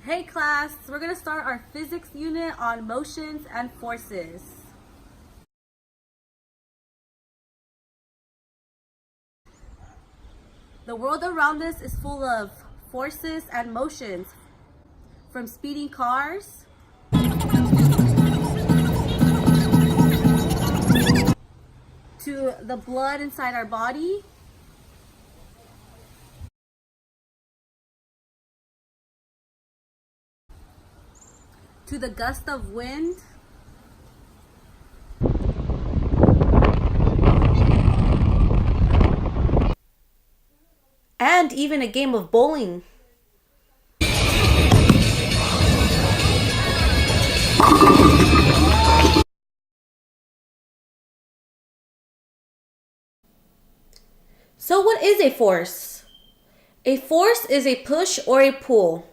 Hey class, we're going to start our physics unit on motions and forces. The world around us is full of forces and motions, from speeding cars to the blood inside our body to the gust of wind and even a game of bowling. So what is a force? A force is a push or a pull.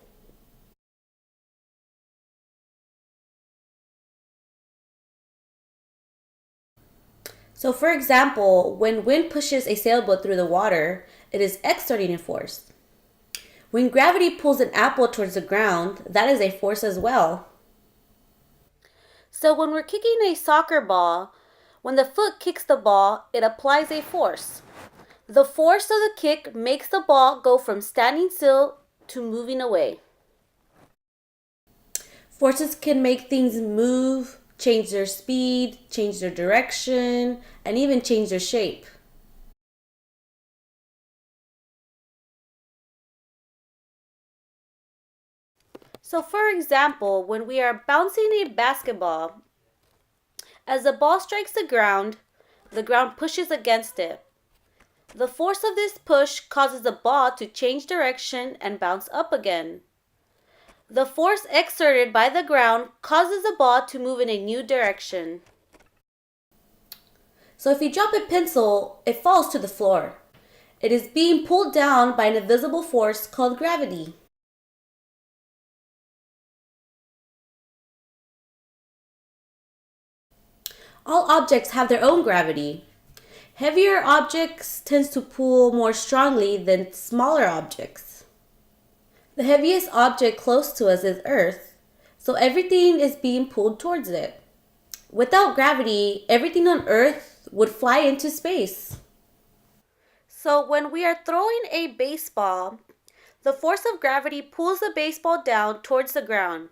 So for example, when wind pushes a sailboat through the water, it is exerting a force. When gravity pulls an apple towards the ground, that is a force as well. So when we're kicking a soccer ball, when the foot kicks the ball, it applies a force. The force of the kick makes the ball go from standing still to moving away. Forces can make things move, change their speed, change their direction, and even change their shape. So for example, when we are bouncing a basketball, as the ball strikes the ground pushes against it. The force of this push causes the ball to change direction and bounce up again. The force exerted by the ground causes the ball to move in a new direction. So if you drop a pencil, it falls to the floor. It is being pulled down by an invisible force called gravity. All objects have their own gravity. Heavier objects tend to pull more strongly than smaller objects. The heaviest object close to us is Earth, so everything is being pulled towards it. Without gravity, everything on Earth would fly into space. So when we are throwing a baseball, the force of gravity pulls the baseball down towards the ground.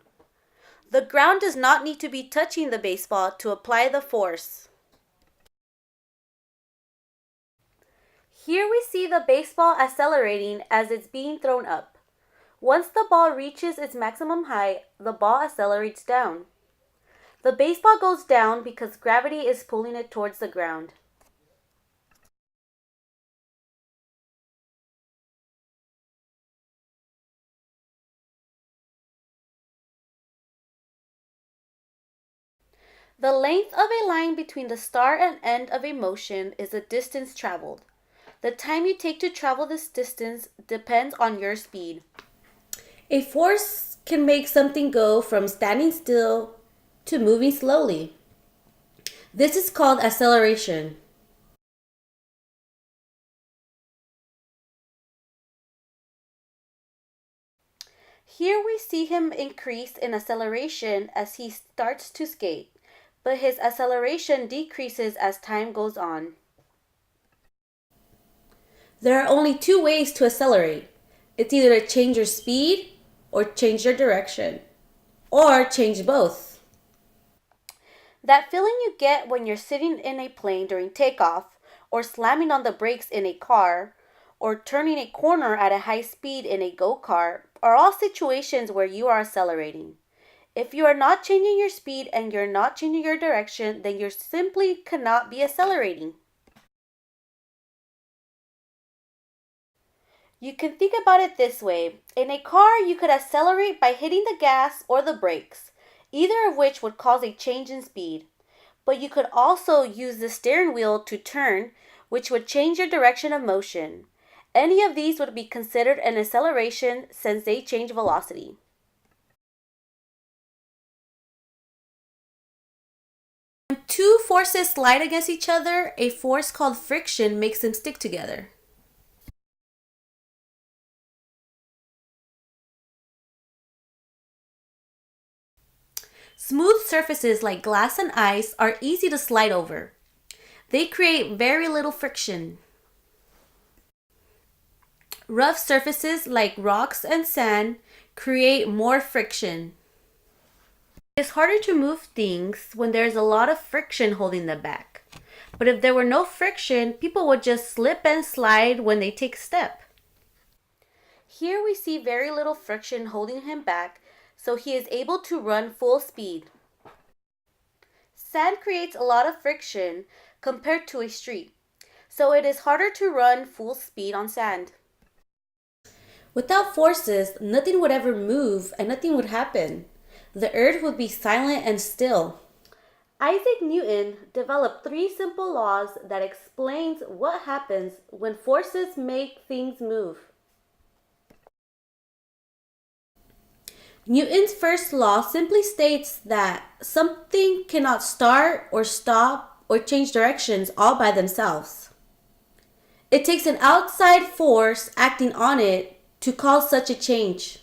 The ground does not need to be touching the baseball to apply the force. Here we see the baseball accelerating as it's being thrown up. Once the ball reaches its maximum height, the ball accelerates down. The baseball goes down because gravity is pulling it towards the ground. The length of a line between the start and end of a motion is the distance traveled. The time you take to travel this distance depends on your speed. A force can make something go from standing still to moving slowly. This is called acceleration. Here we see him increase in acceleration as he starts to skate, but his acceleration decreases as time goes on. There are only two ways to accelerate. It's either to change your speed or change your direction, or change both. That feeling you get when you're sitting in a plane during takeoff, or slamming on the brakes in a car, or turning a corner at a high speed in a go-kart, are all situations where you are accelerating. If you are not changing your speed and you're not changing your direction, then you simply cannot be accelerating. You can think about it this way. In a car, you could accelerate by hitting the gas or the brakes, either of which would cause a change in speed. But you could also use the steering wheel to turn, which would change your direction of motion. Any of these would be considered an acceleration since they change velocity. When two forces slide against each other, a force called friction makes them stick together. Smooth surfaces like glass and ice are easy to slide over. They create very little friction. Rough surfaces like rocks and sand create more friction. It's harder to move things when there's a lot of friction holding them back. But if there were no friction, people would just slip and slide when they take a step. Here we see very little friction holding him back, so he is able to run full speed. Sand creates a lot of friction compared to a street, so it is harder to run full speed on sand. Without forces, nothing would ever move and nothing would happen. The earth would be silent and still. Isaac Newton developed 3 simple laws that explains what happens when forces make things move. Newton's first law simply states that something cannot start or stop or change directions all by themselves. It takes an outside force acting on it to cause such a change.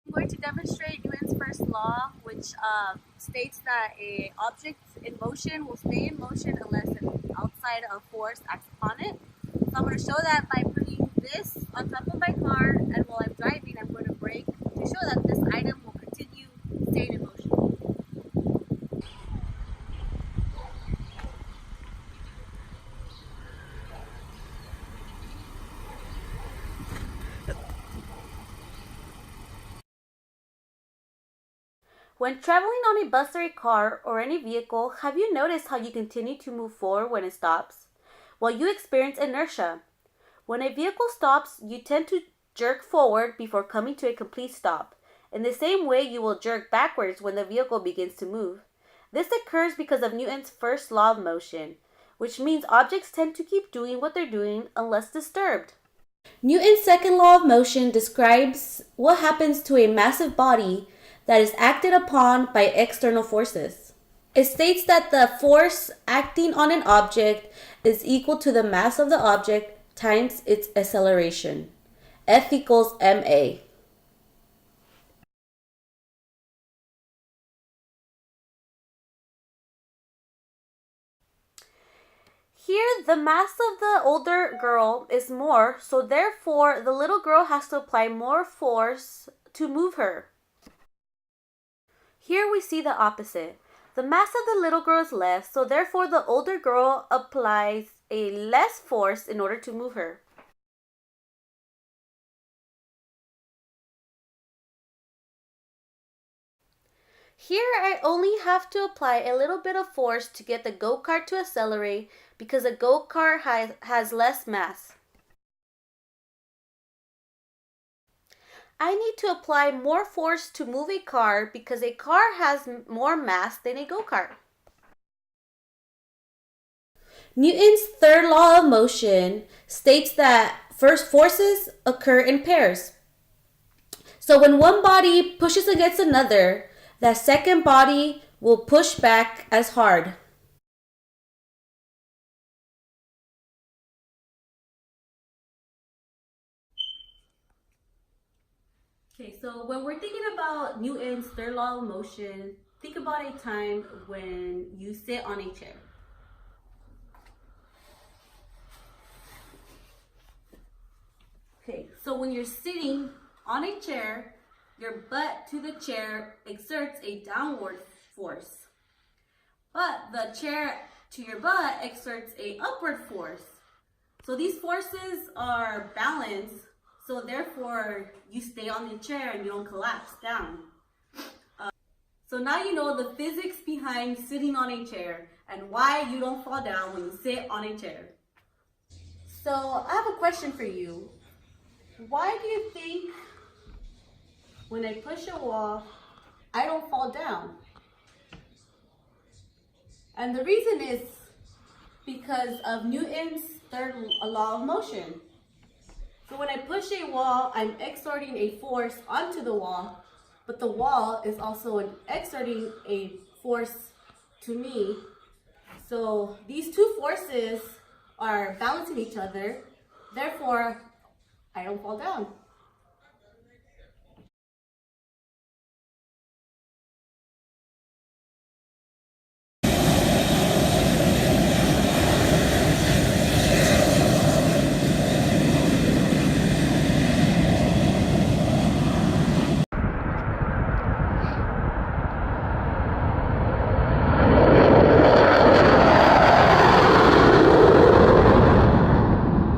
I'm going to demonstrate Newton's first law, which states that an object in motion will stay in motion unless an outside force acts upon it. So I'm going to show that by putting this on top of my car, and while I'm driving, I'm going to brake to show that this item will continue staying in motion. When traveling on a bus or a car or any vehicle, have you noticed how you continue to move forward when it stops? Well, you experience inertia. When a vehicle stops, you tend to jerk forward before coming to a complete stop. In the same way, you will jerk backwards when the vehicle begins to move. This occurs because of Newton's first law of motion, which means objects tend to keep doing what they're doing unless disturbed. Newton's second law of motion describes what happens to a massive body that is acted upon by external forces. It states that the force acting on an object is equal to the mass of the object times its acceleration. F equals ma. Here, the mass of the older girl is more, so therefore the little girl has to apply more force to move her. Here we see the opposite. The mass of the little girl is less, so therefore the older girl applies a less force in order to move her. Here I only have to apply a little bit of force to get the go-kart to accelerate because a go-kart has less mass. I need to apply more force to move a car because a car has more mass than a go-kart. Newton's third law of motion states that first forces occur in pairs. So when one body pushes against another, that second body will push back as hard. Okay, so when we're thinking about Newton's third law of motion, think about a time when you sit on a chair. Okay, so when you're sitting on a chair, your butt to the chair exerts a downward force. But the chair to your butt exerts a upward force. So these forces are balanced, so therefore you stay on the chair and you don't collapse down. So now you know the physics behind sitting on a chair and why you don't fall down when you sit on a chair. So I have a question for you. Why do you think when I push a wall, I don't fall down? And the reason is because of Newton's third law of motion. So when I push a wall, I'm exerting a force onto the wall, but the wall is also exerting a force to me. So these two forces are balancing each other. Therefore, I don't fall down.